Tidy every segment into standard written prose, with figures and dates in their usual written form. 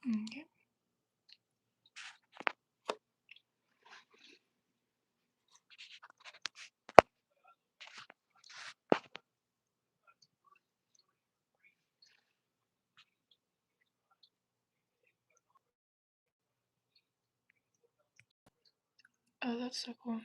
Okay. Oh, that's so cool.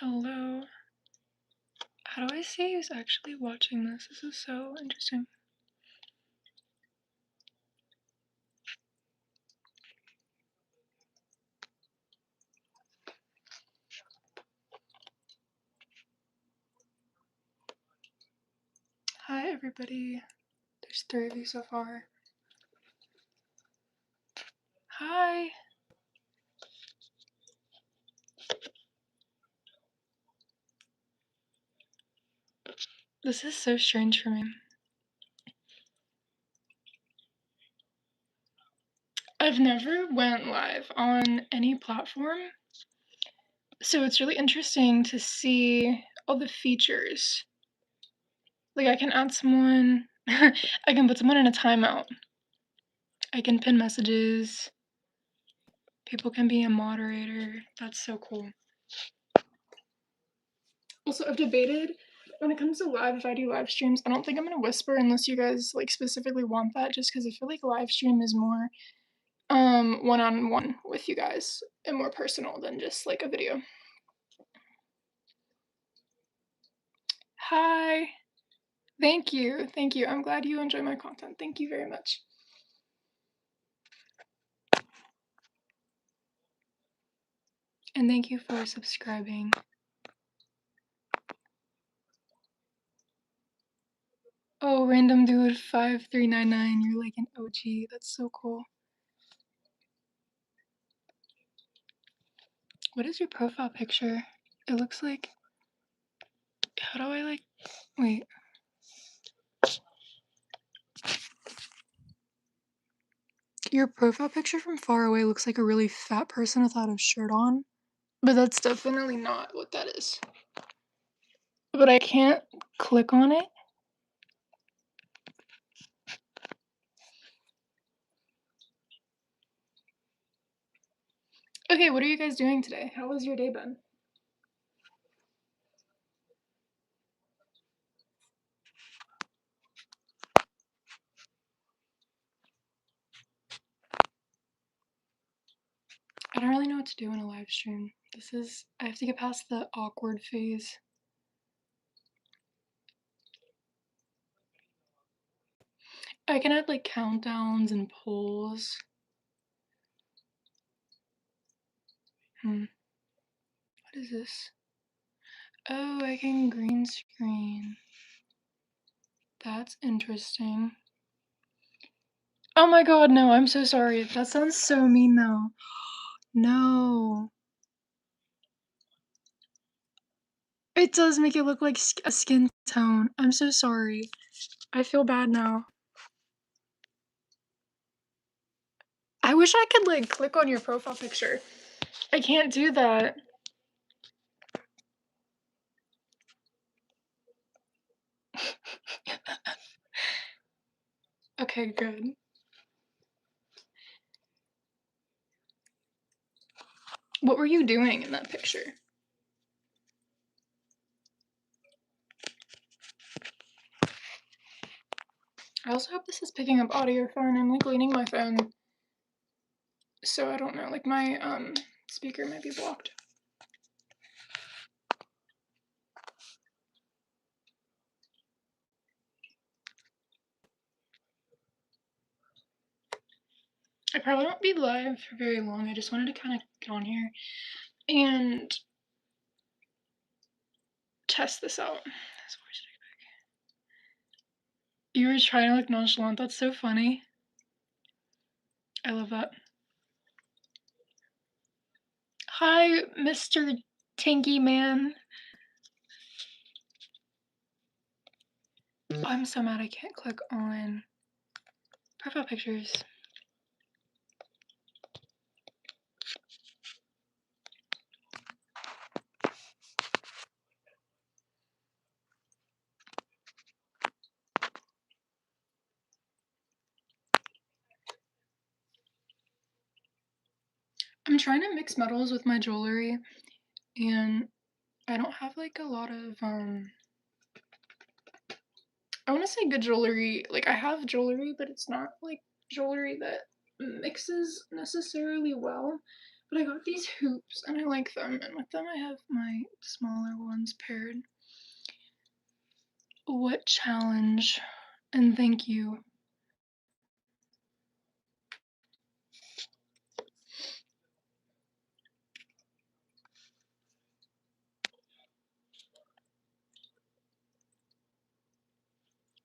Hello. How do I see who's actually watching this? This is so interesting. Hi, everybody. There's 3 of you so far. Hi. This is so strange for me. I've never went live on any platform, so it's really interesting to see all the features. Like, I can add someone, I can put someone in a timeout, I can pin messages, people can be a moderator. That's so cool. Also, I've debated when it comes to live, if I do live streams, I don't think I'm gonna whisper unless you guys like specifically want that, just because I feel like live stream is more one-on-one with you guys and more personal than just like a video. Hi. Thank you. Thank you. I'm glad you enjoy my content. Thank you very much. And thank you for subscribing. Oh, random dude 5399. You're like an OG. That's so cool. What is your profile picture? It looks like, how do I like, wait. Your profile picture from far away looks like a really fat person without a shirt on. But that's definitely not what that is. But I can't click on it. Okay, what are you guys doing today? How was your day been? I don't really know what to do in a live stream. I have to get past the awkward phase. I can add like countdowns and polls. What is this? Oh, I can green screen. That's interesting. Oh my god, no, I'm so sorry. That sounds so mean though. No. It does make it look like a skin tone. I'm so sorry. I feel bad now. I wish I could like click on your profile picture. I can't do that. Okay, good. What were you doing in that picture? I also hope this is picking up audio fine. I'm like leaning my phone. So I don't know, like my speaker might be blocked. I probably won't be live for very long. I just wanted to kind of get on here and test this out. You were trying to look nonchalant. That's so funny. I love that. Hi, Mr. Tanky Man. I'm so mad I can't click on profile pictures. I'm trying to mix metals with my jewelry, and I don't have like a lot of I want to say good jewelry. Like I have jewelry, but it's not like jewelry that mixes necessarily well. But I got these hoops and I like them, and with them I have my smaller ones paired. What challenge? And thank you.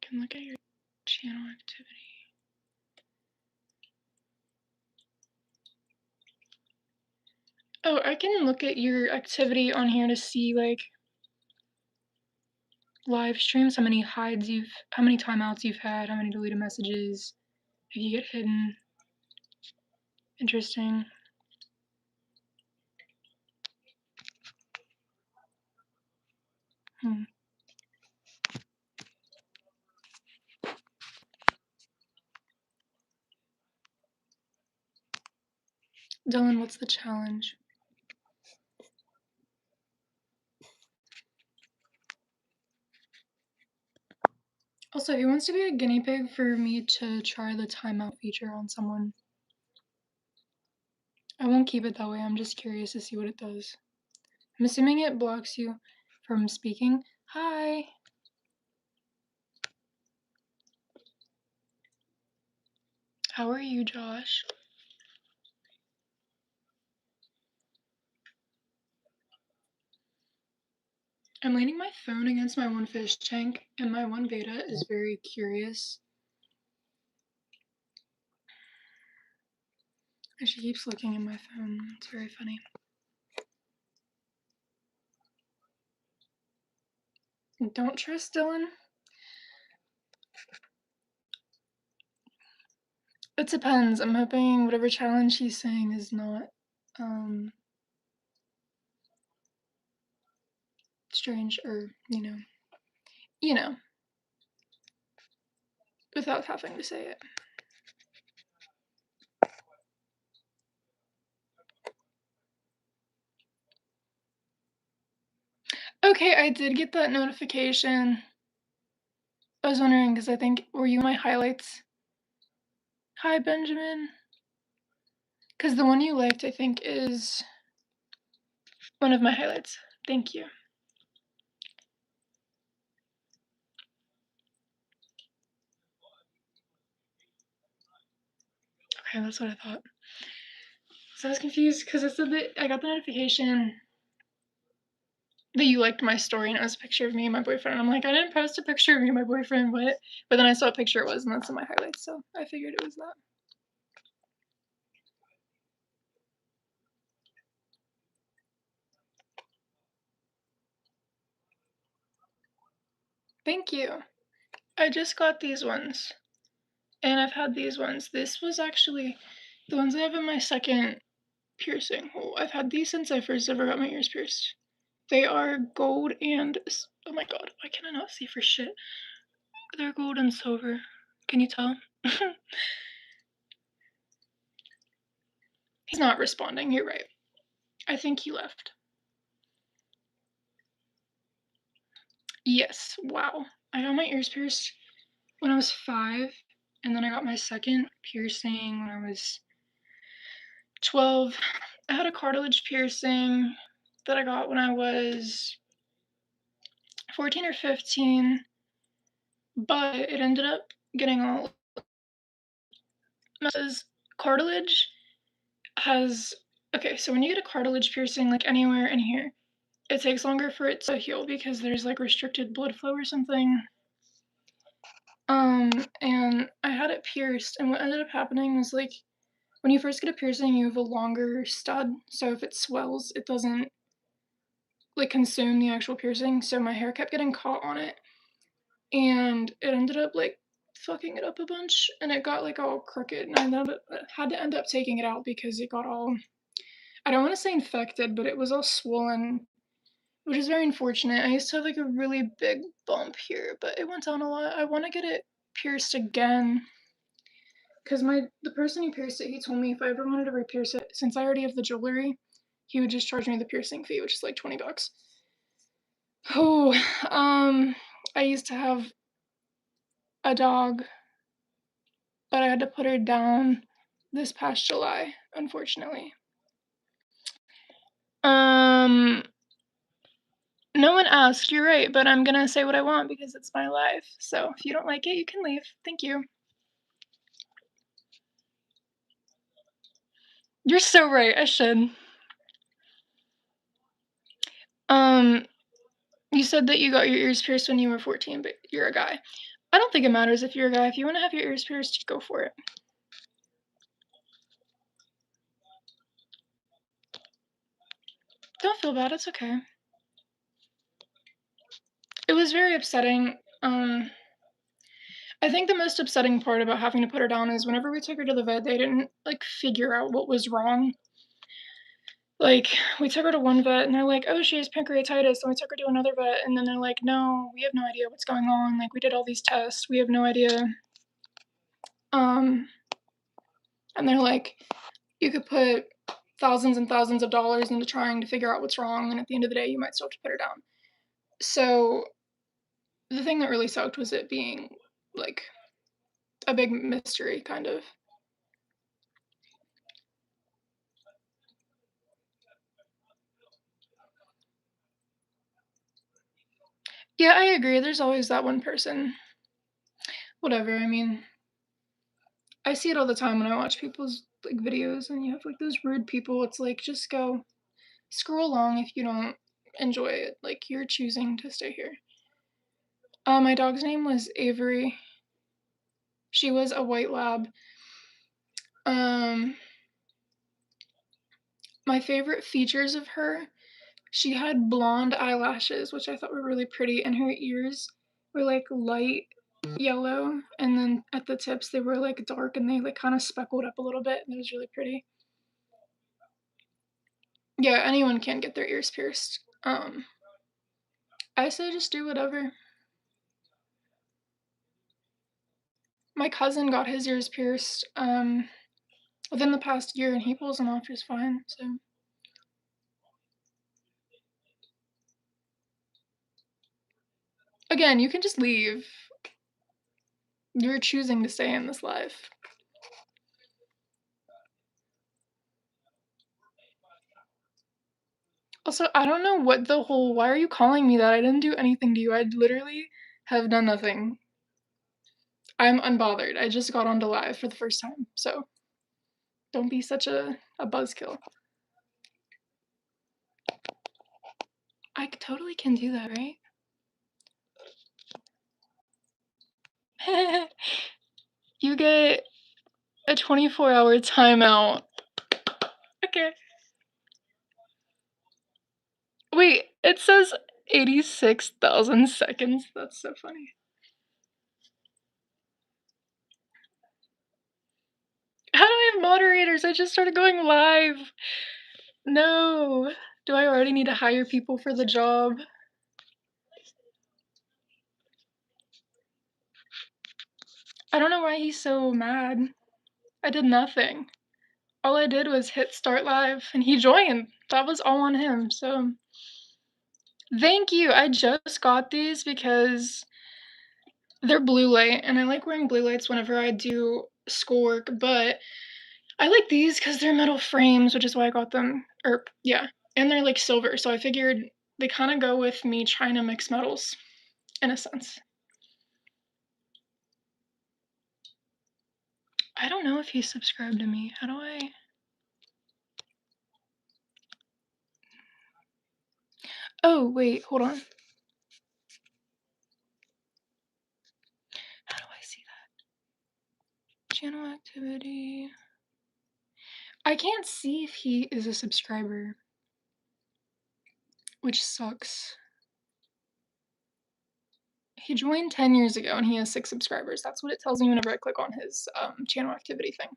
Can look at your channel activity. Oh, I can look at your activity on here to see like live streams, how many hides you've, how many timeouts you've had, how many deleted messages, if you get hidden. Interesting. Hmm. Dylan, what's the challenge? Also, who wants to be a guinea pig for me to try the timeout feature on someone? I won't keep it that way, I'm just curious to see what it does. I'm assuming it blocks you from speaking. Hi! How are you, Josh? I'm leaning my phone against my one fish tank, and my one beta is very curious. And she keeps looking at my phone. It's very funny. Don't trust Dylan? It depends. I'm hoping whatever challenge he's saying is not, strange or, you know, without having to say it. Okay, I did get that notification. I was wondering because I think, were you in my highlights? Hi, Benjamin. Because the one you liked, I think, is one of my highlights. Thank you. Okay, that's what I thought. So I was confused because it said that I got the notification that you liked my story, and it was a picture of me and my boyfriend. And I'm like, I didn't post a picture of me and my boyfriend, what? But then I saw a picture it was, and that's in my highlights, so I figured it was that. Thank you. I just got these ones, and I've had these ones. This was actually the ones I have in my second piercing hole. I've had these since I first ever got my ears pierced. They are gold and, oh my god, why can I not see for shit? They're gold and silver. Can you tell? He's not responding, you're right. I think he left. Yes, wow. I got my ears pierced when I was 5, and then I got my second piercing when I was 12. I had a cartilage piercing that I got when I was 14 or 15, but it ended up getting all messes. Cartilage has, okay, so when you get a cartilage piercing, like anywhere in here, it takes longer for it to heal because there's like restricted blood flow or something. And I had it pierced, and what ended up happening was like when you first get a piercing, you have a longer stud, so if it swells, it doesn't like consume the actual piercing. So my hair kept getting caught on it, and it ended up, like, fucking it up a bunch, and it got, like, all crooked, and I had to end up taking it out because it got all, I don't wanna say infected, but it was all swollen, which is very unfortunate. I used to have, like, a really big bump here, but it went down a lot. I wanna get it pierced again, 'cause the person who pierced it, he told me if I ever wanted to re-pierce it, since I already have the jewelry, he would just charge me the piercing fee, which is, like, 20 bucks. Oh, I used to have a dog, but I had to put her down this past July, unfortunately. Um, no one asked, you're right, but I'm gonna say what I want because it's my life. So if you don't like it, you can leave. Thank you. You're so right, I should. Um, you said that you got your ears pierced when you were 14, but you're a guy. I don't think it matters if you're a guy. If you wanna have your ears pierced, go for it. Don't feel bad, it's okay. It was very upsetting. I think the most upsetting part about having to put her down is whenever we took her to the vet, they didn't, like, figure out what was wrong. Like, we took her to one vet and they're like, "Oh, she has pancreatitis," and we took her to another vet and then they're like, "No, we have no idea what's going on, like, we did all these tests, we have no idea." Um, and they're like, "You could put thousands and thousands of dollars into trying to figure out what's wrong, and at the end of the day, you might still have to put her down." So, the thing that really sucked was it being, like, a big mystery, kind of. Yeah, I agree, there's always that one person. Whatever, I mean, I see it all the time when I watch people's, like, videos and you have, like, those rude people, it's like, just go scroll along if you don't enjoy it, like, you're choosing to stay here. My dog's name was Avery. She was a white lab. Um, my favorite features of her, she had blonde eyelashes, which I thought were really pretty, and her ears were, like, light yellow, and then at the tips, they were, like, dark, and they, like, kinda speckled up a little bit, and it was really pretty. Yeah, anyone can get their ears pierced. I say just do whatever. My cousin got his ears pierced, within the past year, and he pulls them off just fine, so again, you can just leave. You're choosing to stay in this life. Also, I don't know what the whole "Why are you calling me that? I didn't do anything to you. I literally have done nothing. I'm unbothered. I just got onto live for the first time, so don't be such a buzzkill." Totally can do that, right? You get a 24-hour timeout. Okay. Wait, it says 86,000 seconds. That's so funny. How do I have moderators? I just started going live. No. Do I already need to hire people for the job? I don't know why he's so mad. I did nothing. All I did was hit start live and he joined. That was all on him. So, thank you. I just got these because they're blue light and I like wearing blue lights whenever I do schoolwork, but I like these because they're metal frames, which is why I got them. Or, yeah. And they're like silver. So I figured they kind of go with me trying to mix metals in a sense. I don't know if he's subscribed to me. How do I? Oh, wait, hold on. How do I see that? Channel activity. I can't see if he is a subscriber, which sucks. He joined 10 years ago and he has 6 subscribers. That's what it tells me whenever I click on his, channel activity thing.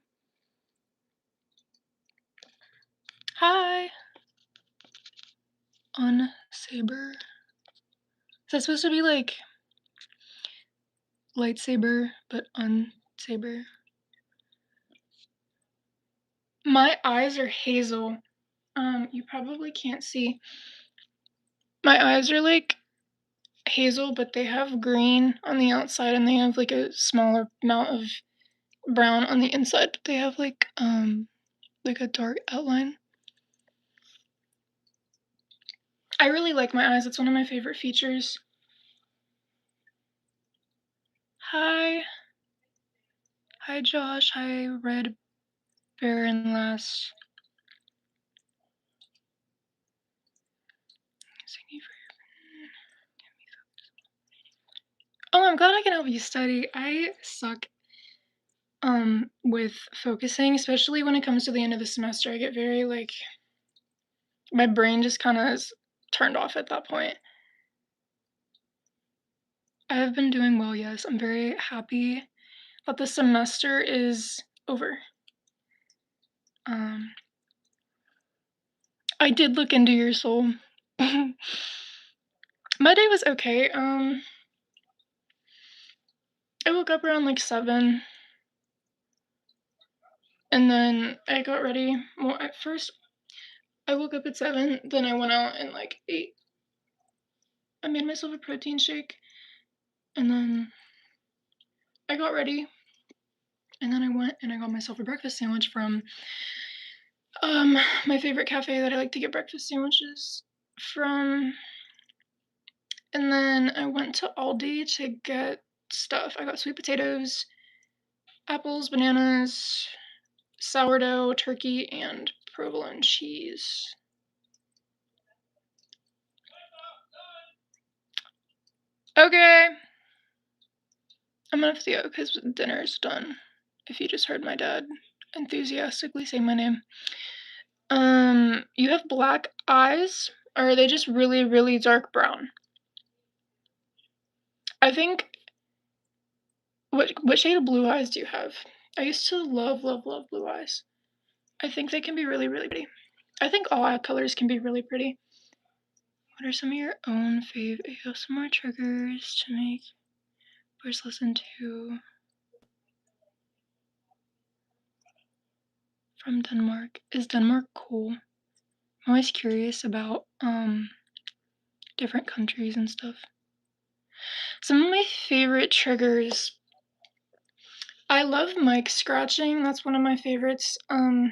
Hi, unsaber. Is that supposed to be like lightsaber, but unsaber? My eyes are hazel. You probably can't see. My eyes are like hazel, but they have green on the outside and they have like a smaller amount of brown on the inside, but they have like a dark outline. I really like my eyes. It's one of my favorite features. Hi. Hi Josh. Hi Red Baron Last. Oh, I'm glad I can help you study. I suck with focusing, especially when it comes to the end of the semester. I get very like my brain just kind of is turned off at that point. I have been doing well, yes. I'm very happy that the semester is over. Um, I did look into your soul. My day was okay. I woke up around like 7 and then I got ready. Well, at first I woke up at 7, then I went out and like ate. I made myself a protein shake and then I got ready and then I went and I got myself a breakfast sandwich from um my favorite cafe that I like to get breakfast sandwiches from. And then I went to Aldi to get stuff. I got sweet potatoes, apples, bananas, sourdough, turkey, and provolone cheese. Okay. I'm gonna have to go because dinner's done. If you just heard my dad enthusiastically say my name. You have black eyes, or are they just really, really dark brown? I think. What shade of blue eyes do you have? I used to love, love, love blue eyes. I think they can be really, really pretty. I think all eye colors can be really pretty. What are some of your own fave ASMR triggers to make first listen to from Denmark? Is Denmark cool? I'm always curious about different countries and stuff. Some of my favorite triggers. I love mic scratching. That's one of my favorites. Mm,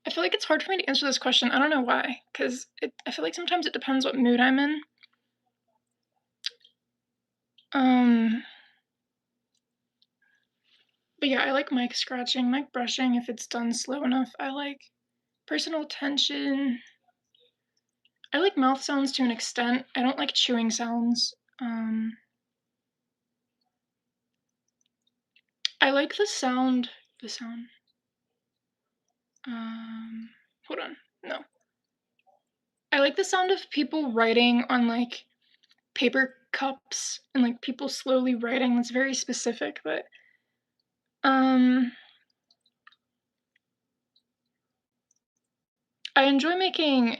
I feel like it's hard for me to answer this question. I don't know why, because I feel like sometimes it depends what mood I'm in. Um, but yeah, I like mic scratching, mic brushing if it's done slow enough. I like personal attention. I like mouth sounds to an extent. I don't like chewing sounds. I like the sound. The sound. Um, hold on. No. I like the sound of people writing on like paper cups and like people slowly writing. That's very specific, but um I enjoy making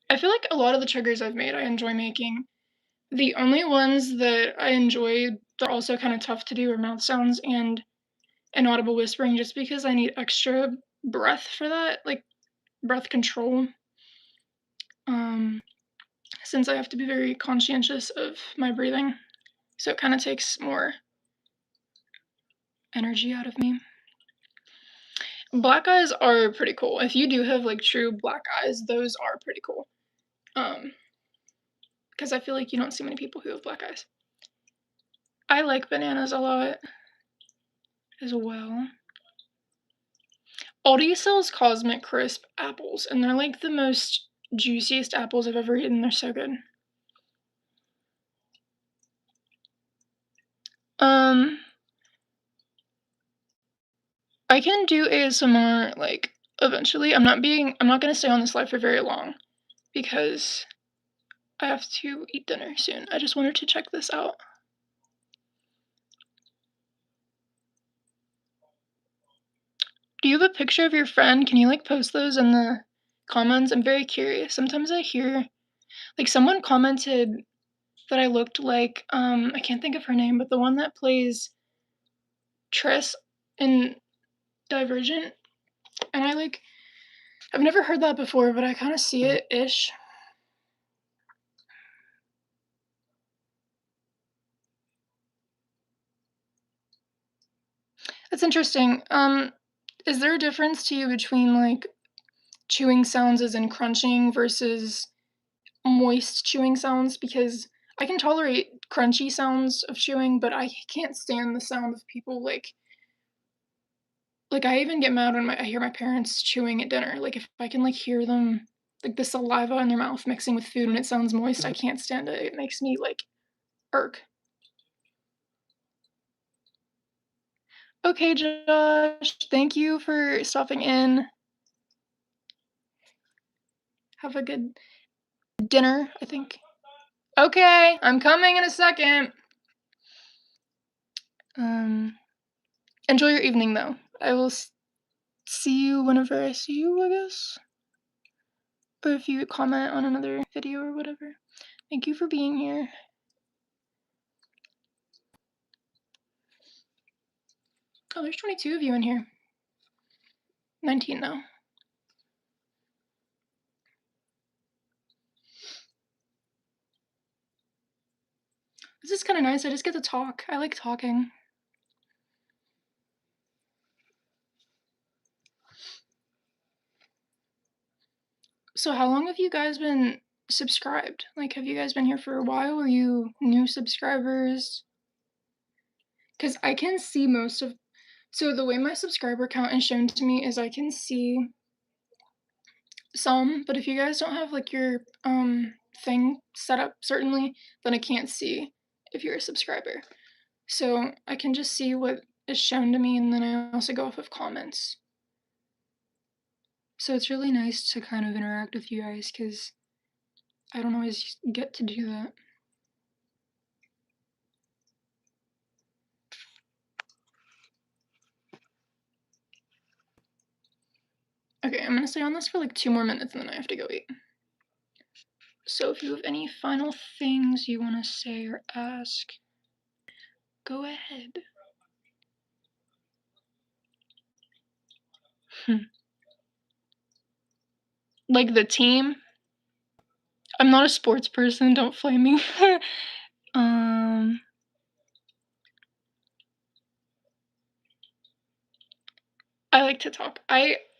I feel like a lot of the triggers I've made I enjoy making. The only ones that I enjoy that are also kind of tough to do are mouth sounds and inaudible whispering just because I need extra breath for that, like breath control. Um since I have to be very conscientious of my breathing. So it kind of takes more energy out of me. Black eyes are pretty cool. If you do have like true black eyes, those are pretty cool. Um, because I feel like you don't see many people who have black eyes. I like bananas a lot as well. Aldi sells Cosmic Crisp apples, and they're like the most juiciest apples I've ever eaten. They're so good. Um, I can do ASMR, like, eventually. I'm not gonna stay on this live for very long because I have to eat dinner soon. I just wanted to check this out. Do you have a picture of your friend? Can you, like, post those in the comments? I'm very curious. Sometimes I hear like, someone commented that I looked like, I can't think of her name, but the one that plays Triss in Divergent, and I've never heard that before, but I kinda see it-ish. That's interesting. Is there a difference to you between, like, chewing sounds as in crunching versus moist chewing sounds? Because I can tolerate crunchy sounds of chewing, but I can't stand the sound of people, I even get mad when I hear my parents chewing at dinner, like, if I can, like, hear them like, the saliva in their mouth mixing with food and it sounds moist, I can't stand it, it makes me, like, irk. Okay, Josh, thank you for stopping in. Have a good dinner, I think. Okay, I'm coming in a second. Um, enjoy your evening, though. I will see you whenever I see you, I guess? Or if you comment on another video or whatever. Thank you for being here. Oh, there's 22 of you in here. 19 now. This is kinda nice, I just get to talk. I like talking. So how long have you guys been subscribed? Like, have you guys been here for a while? Are you new subscribers? Because I can see most of so the way my subscriber count is shown to me is I can see some, but if you guys don't have, like, your, thing set up certainly, then I can't see if you're a subscriber. So I can just see what is shown to me, and then I also go off of comments. So it's really nice to kind of interact with you guys because I don't always get to do that. Okay, I'm gonna stay on this for like 2 more minutes and then I have to go eat. So if you have any final things you want to say or ask, go ahead. Like the team? I'm not a sports person, don't flame me. um, I like to talk.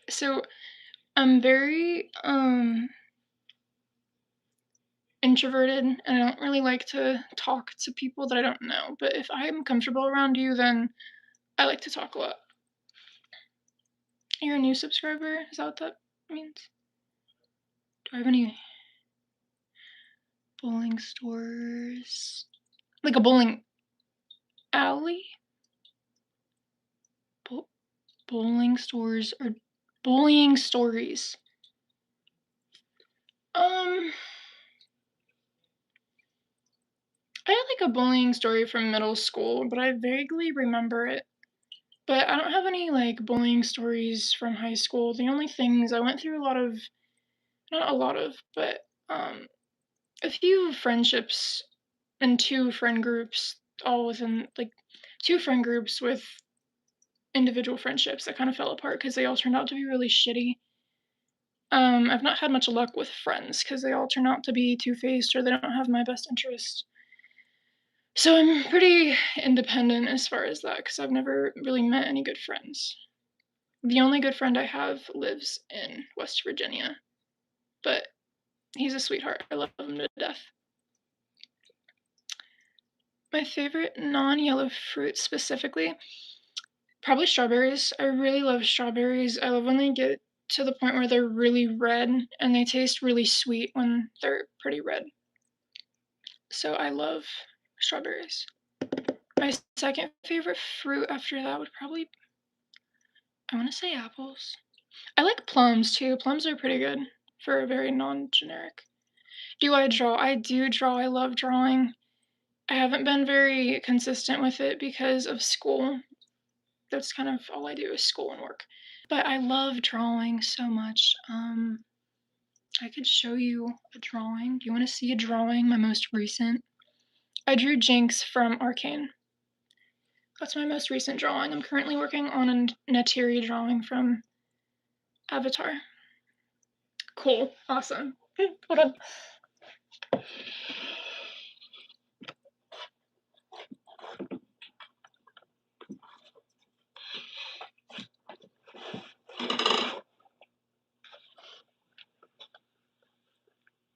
So I'm very introverted and I don't really like to talk to people that I don't know, but if I'm comfortable around you, then I like to talk a lot. You're a new subscriber? Is that what that means? Do I have any bowling stores? Like a bowling alley? Bo- bowling stores or bullying stories? Um, I had like a bullying story from middle school, but I vaguely remember it. But I don't have any like bullying stories from high school. The only things I went through a lot of, not a lot of, but a few friendships and two friend groups, all within like two friend groups with individual friendships that kind of fell apart because they all turned out to be really shitty. I've not had much luck with friends because they all turn out to be two-faced or they don't have my best interest. So I'm pretty independent as far as that because I've never really met any good friends. The only good friend I have lives in West Virginia, but he's a sweetheart. I love him to death. My favorite non-yellow fruit specifically, probably strawberries. I really love strawberries. I love when they get to the point where they're really red and they taste really sweet when they're pretty red. So I love strawberries. My second favorite fruit after that would probably I wanna say apples. I like plums too. Plums are pretty good for a very non-generic. Do I draw? I do draw. I love drawing. I haven't been very consistent with it because of school. That's kind of all I do is school and work. But I love drawing so much. I could show you a drawing. Do you want to see a drawing? My most recent. I drew Jinx from Arcane. That's my most recent drawing. I'm currently working on a Natiri drawing from Avatar. Cool. Awesome. Hold on.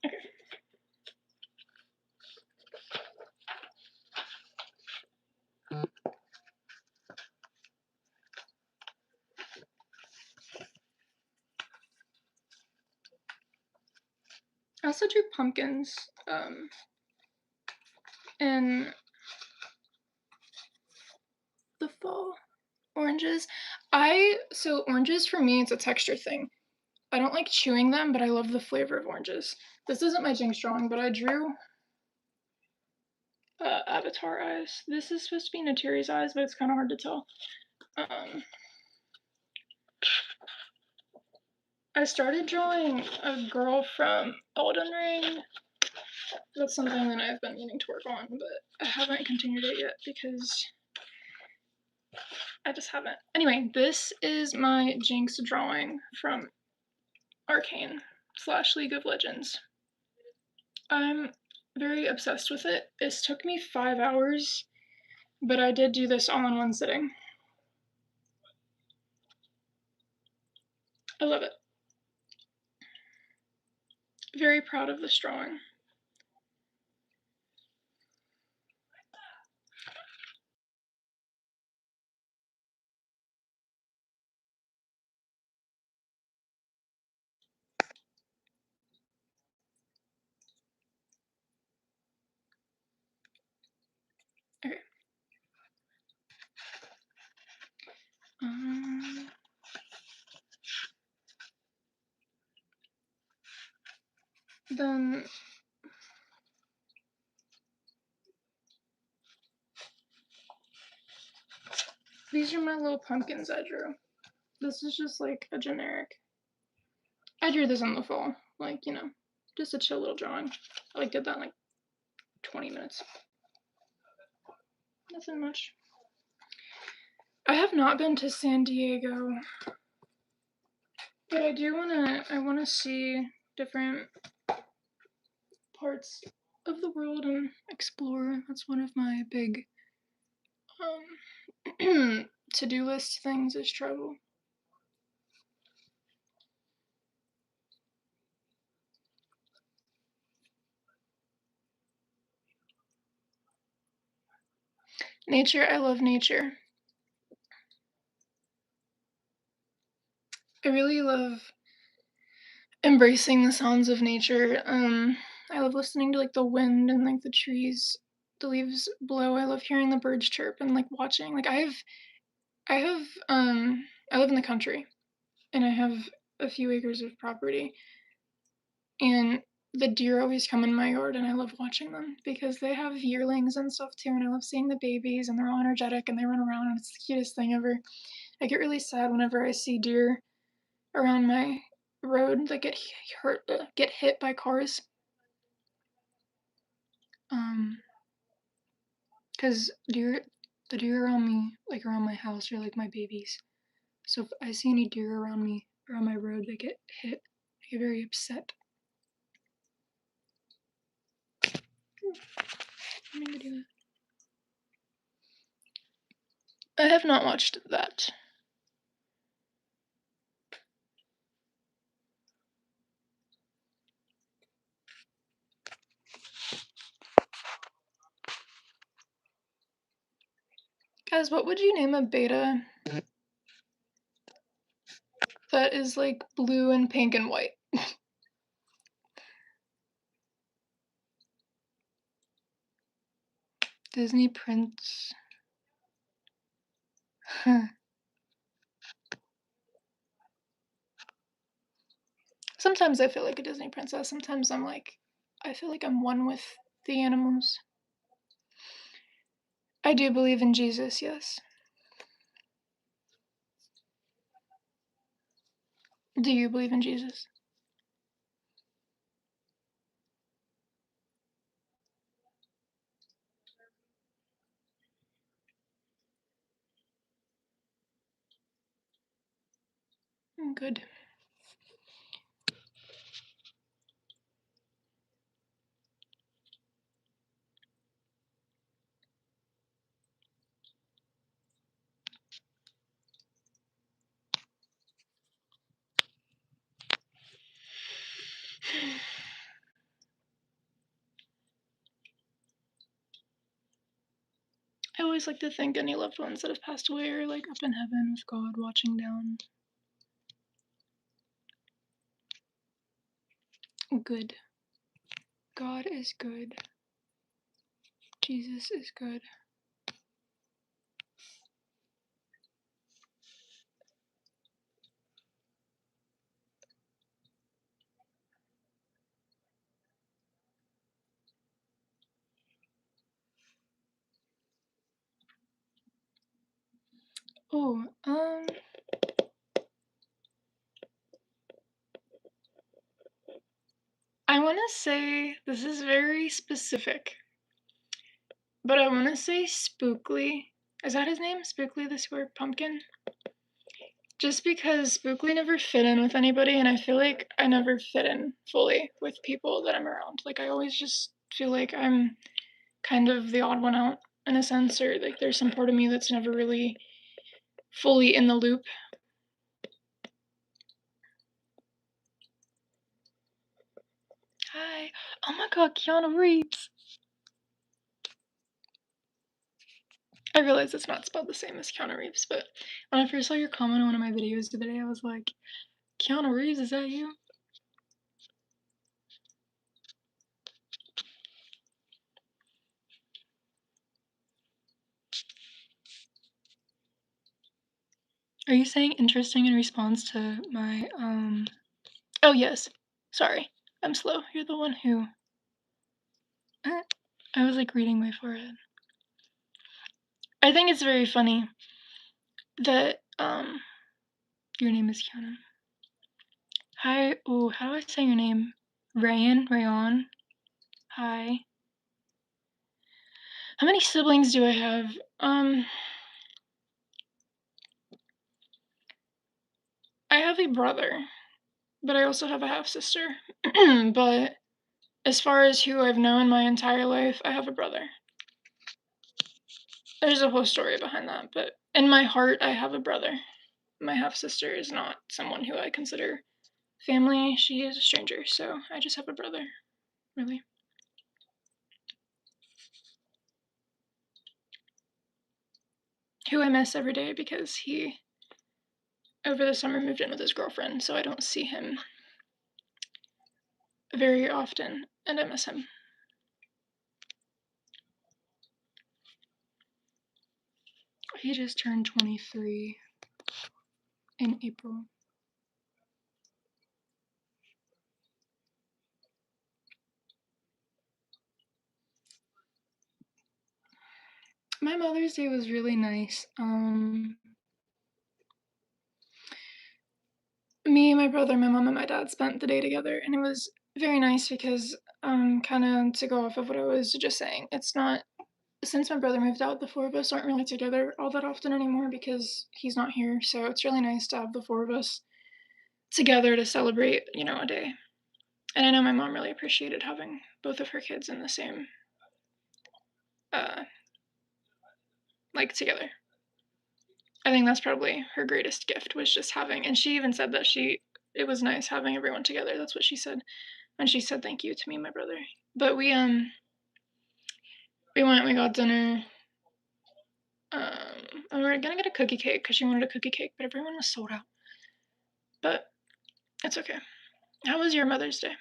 Okay. I also drew pumpkins in the fall. Oranges. So oranges for me, it's a texture thing. I don't like chewing them, but I love the flavor of oranges. This isn't my Jinx drawing, but I drew Avatar eyes. This is supposed to be Naturi's eyes, but it's kind of hard to tell. I started drawing a girl from Elden Ring. That's something that I've been meaning to work on, but I haven't continued it yet because I just haven't. Anyway, this is my Jinx drawing from Arcane / League of Legends. I'm very obsessed with it. It took me 5 hours, but I did do this all in one sitting. I love it. Very proud of this drawing. Okay. Then these are my little pumpkins I drew. This is just like a generic. I drew this in the fall, like, you know, just a chill little drawing. I like did that in like 20 minutes. Nothing much. I have not been to San Diego, but I wanna see different parts of the world and explore. That's one of my big to-do list things is travel. Nature, I love nature. I really love embracing the sounds of nature. I love listening to like the wind and like the trees, the leaves blow. I love hearing the birds chirp and like watching. Like I live in the country and I have a few acres of property and the deer always come in my yard and I love watching them because they have yearlings and stuff too and I love seeing the babies and they're all energetic and they run around and it's the cutest thing ever. I get really sad whenever I see deer around my road that get hit by cars. Cause the deer around me, like around my house, are like my babies. So if I see any deer around me, around my road that get hit, I get very upset. I mean to do that. I have not watched that. Guys, what would you name a beta that is like blue and pink and white? Disney Prince. Sometimes I feel like a Disney princess, sometimes I feel like I'm one with the animals. I do believe in Jesus, yes. Do you believe in Jesus? Good. I always like to think any loved ones that have passed away are like up in heaven with God watching down. Good. God is good. Jesus is good. Oh, I want to say this is very specific, but I want to say Spookly. Is that his name? Spookly the Square Pumpkin? Just because Spookly never fit in with anybody, and I feel like I never fit in fully with people that I'm around. Like, I always just feel like I'm kind of the odd one out in a sense, or like there's some part of me that's never really fully in the loop. Hi. Oh my god, Keanu Reeves. I realize it's not spelled the same as Keanu Reeves, but when I first saw your comment on one of my videos the other day, I was like, Keanu Reeves, is that you? Are you saying interesting in response to my, oh yes. Sorry. I'm slow. You're the one who, I was like reading my forehead. I think it's very funny that, your name is Keanu. Hi, ooh, how do I say your name? Rayon? Hi. How many siblings do I have? I have a brother, but I also have a half sister. But as far as who I've known my entire life, I have a brother. There's a whole story behind that, but in my heart, I have a brother. My half sister is not someone who I consider family. She is a stranger, so I just have a brother, really. Who I miss every day because he, over the summer, moved in with his girlfriend, so I don't see him very often, and I miss him. He just turned 23 in April. My Mother's Day was really nice. Me, my brother, my mom, and my dad spent the day together, and it was very nice because, kind of to go off of what I was just saying, it's not since my brother moved out, the four of us aren't really together all that often anymore because he's not here. So it's really nice to have the four of us together to celebrate, a day. And I know my mom really appreciated having both of her kids in the same, uh, like together. I think that's probably her greatest gift was just having, and she even said that it was nice having everyone together. That's what she said. And she said thank you to me and my brother. But we got dinner. And we were gonna get a cookie cake because she wanted a cookie cake, but everyone was sold out. But it's okay. How was your Mother's Day?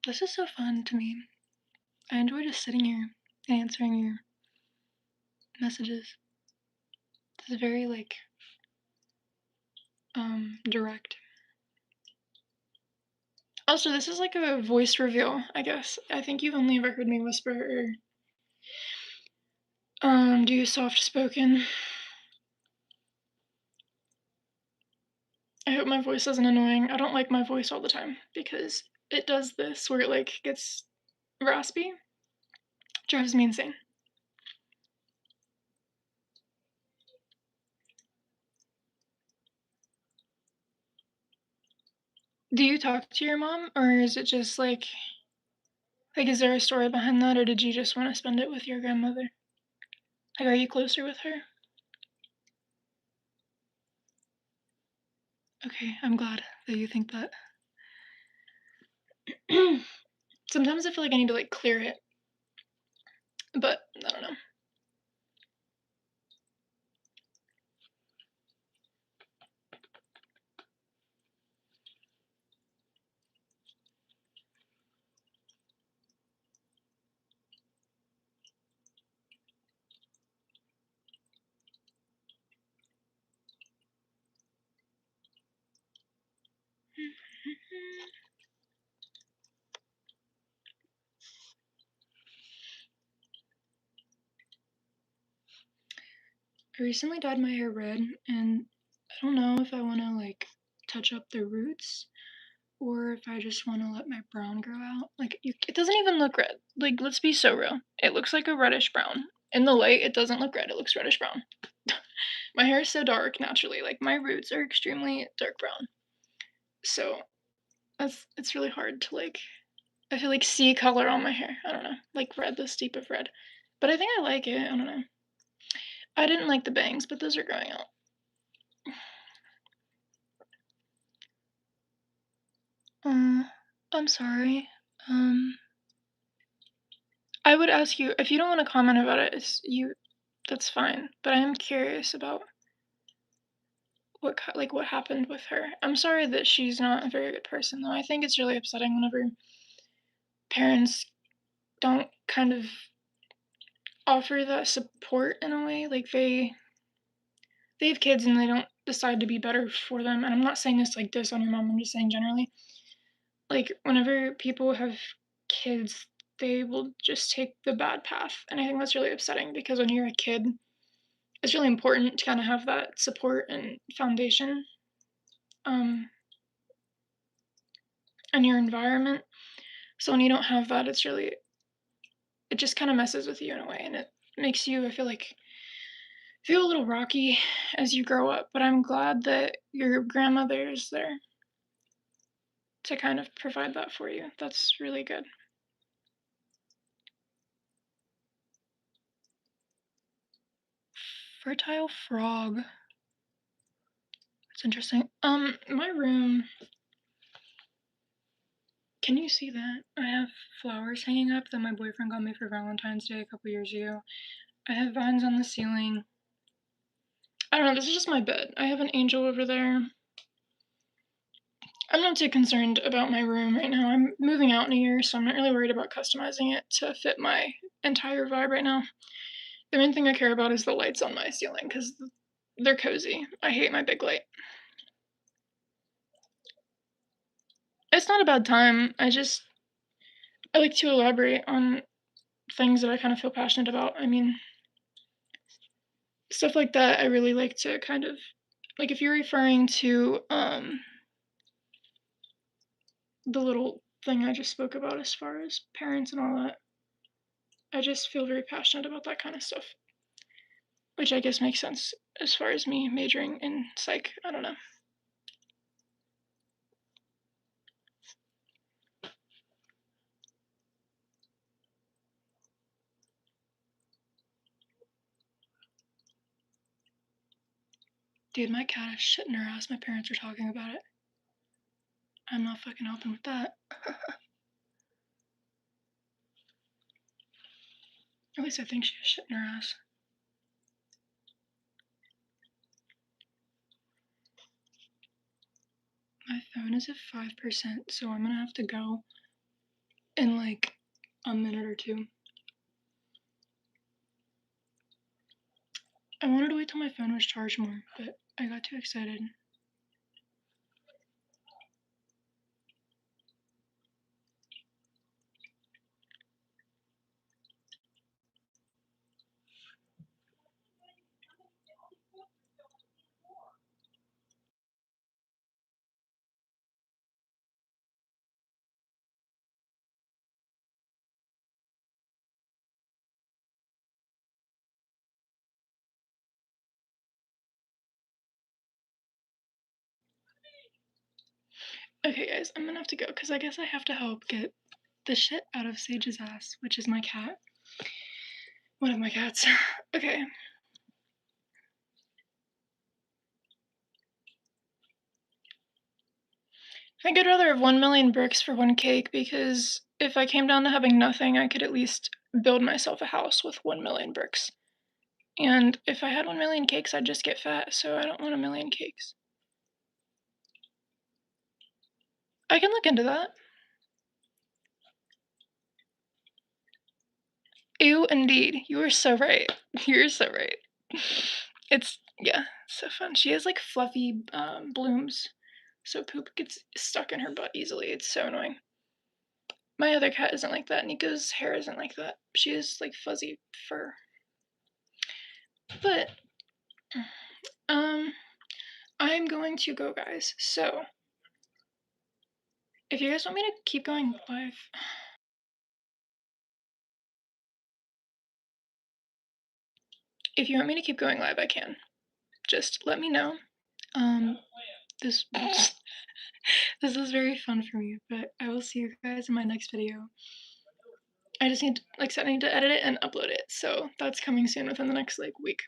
This is so fun to me. I enjoy just sitting here and answering your messages. This is very like direct. Also, this is like a voice reveal, I guess. I think you've only ever heard me whisper or do soft spoken. I hope my voice isn't annoying. I don't like my voice all the time because it does this where it like gets raspy. Drives me insane. Do you talk to your mom or is it just like is there a story behind that or did you just want to spend it with your grandmother? Like are you closer with her? Okay, I'm glad that you think that. Sometimes I feel like I need to like clear it, but I don't know. I recently dyed my hair red and I don't know if I want to like touch up the roots or if I just want to let my brown grow out. Like it doesn't even look red. Like let's be so real. It looks like a reddish brown. In the light it doesn't look red. It looks reddish brown. My hair is so dark naturally. Like my roots are extremely dark brown. So it's really hard to like I feel like see color on my hair. I don't know. Like red, this deep of red. But I think I like it. I don't know. I didn't like the bangs, but those are growing out. Uh, I'm sorry. Um, I would ask you if you don't want to comment about it. It's you. That's fine. But I am curious about like what happened with her. I'm sorry that she's not a very good person, though. I think it's really upsetting whenever parents don't kind of offer that support in a way. Like they have kids and they don't decide to be better for them. And I'm not saying this like this on your mom. I'm just saying generally. Like whenever people have kids, they will just take the bad path. And I think that's really upsetting because when you're a kid, it's really important to kind of have that support and foundation um, in your environment. So when you don't have that, it just kind of messes with you in a way, and it makes you, I feel like, feel a little rocky as you grow up. But I'm glad that your grandmother is there to kind of provide that for you. That's really good. Fertile frog. That's interesting. My room. Can you see that? I have flowers hanging up that my boyfriend got me for Valentine's Day a couple years ago. I have vines on the ceiling. I don't know, this is just my bed. I have an angel over there. I'm not too concerned about my room right now. I'm moving out in a year, so I'm not really worried about customizing it to fit my entire vibe right now. The main thing I care about is the lights on my ceiling because they're cozy. I hate my big light. It's not a bad time. I like to elaborate on things that I kind of feel passionate about. I mean, stuff like that, I really like to kind of like if you're referring to the little thing I just spoke about as far as parents and all that, I just feel very passionate about that kind of stuff, which I guess makes sense as far as me majoring in psych. I don't know. Dude, my cat is shitting her ass. My parents are talking about it. I'm not fucking helping with that. At least I think she was shitting her ass. My phone is at 5%, so I'm gonna have to go. in like a minute or two. I wanted to wait till my phone was charged more, but I got too excited. Okay, guys, I'm gonna have to go because I guess I have to help get the shit out of Sage's ass, which is my cat. One of my cats. Okay. I think I'd rather have 1,000,000 bricks for one cake because if I came down to having nothing, I could at least build myself a house with 1,000,000 bricks. And if I had 1,000,000 cakes, I'd just get fat, so I don't want 1,000,000 cakes. I can look into that. Ew, indeed. You are so right. You're so right. It's, yeah, so fun. She has like fluffy blooms, so poop gets stuck in her butt easily. It's so annoying. My other cat isn't like that. Nico's hair isn't like that. She has like fuzzy fur. But, I'm going to go, guys. So, if you guys want me to keep going live, if you want me to keep going live, I can. Just let me know. This this was very fun for me, but I will see you guys in my next video. I just need to, like, I need to edit it and upload it, so that's coming soon within the next like week.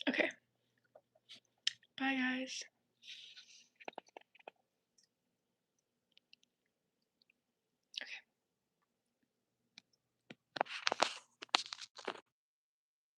Okay. Bye, guys.